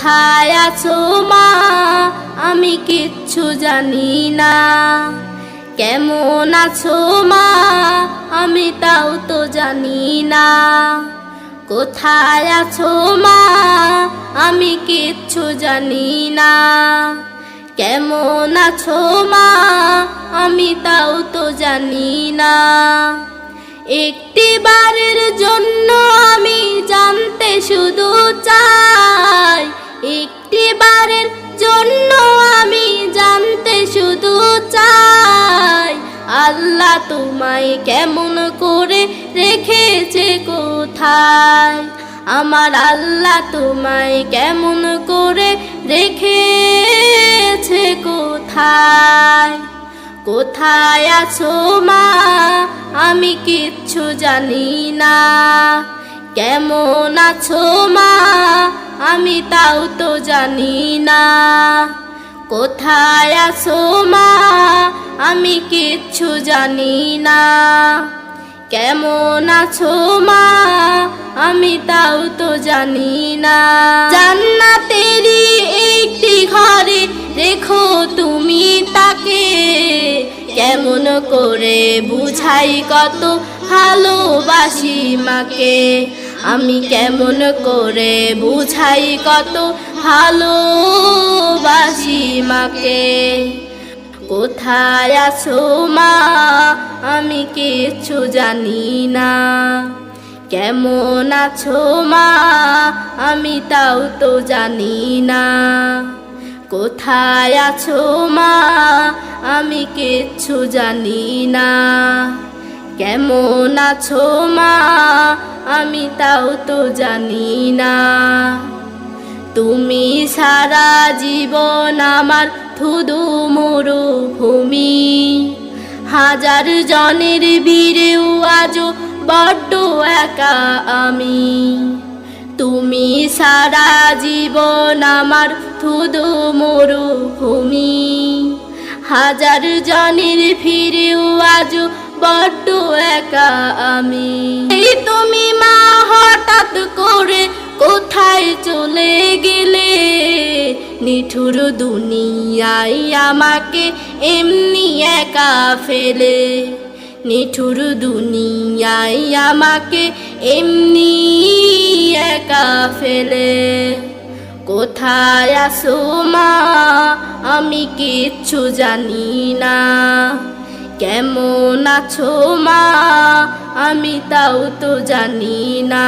কোথায় আছো মা আমি কিচ্ছু জানি না, কেমন আছো মা আমি তাও তো জানি না। কোথায় আছো মা আমি কিচ্ছু জানি না, কেমন আছো মা আমি তাও তো জানি না। একটি বারের জন্য আমি জানতে শুধু চাই, একটি বারের জন্য আমি জানতে শুধু চাই, আল্লাহ তোমায় কেমন করে রেখেছে কোথায়, আমার আল্লাহ তোমায় কেমন করে রেখেছে কোথায়। কোথায় আছো মা আমি কিচ্ছু জানি না, কেমন আছো মা আমি তাও তো জানি না। কোথায় আছো মা আমি কিচ্ছু জানি না, কেমন আছো মা আমি তাও তো জানি না। জান্নাতেরই একটি ঘরে রেখো তুমি তাকে, কেমন করে বুঝাই কত ভালোবাসি মাকে, আমি কেমন করে বুঝাই কত ভালোবাসি মাকে। কোথায় আছো মা আমি কিচ্ছু জানি না, কেমন আছো মা আমি তাও তো জানি না। কোথায় আছো মা আমি কিচ্ছু জানি না, কেমন আছো মা আমি তাও তো জানি না। তুমি সারা জীবন আমার ধুধু মরুভূমি, হাজার জনের ভিড়েও আজও বড্ড একা আমি। তুমি সারা জীবন আমার ধুধু মরুভূমি, হাজার জনের ভিড়েও আজও বড্ড একা আমি। এই তুমি মা হঠাৎ করে কোথায় চলে গেলে, নিঠুর দুনিয়ায় আমাকে এমনি একা ফেলে, নিঠুর দুনিয়ায় আমাকে এমনি একা ফেলে। কোথায় আছো মা আমি কিচ্ছু জানি না, কেমন আছো মা আমি তাও তো জানি না।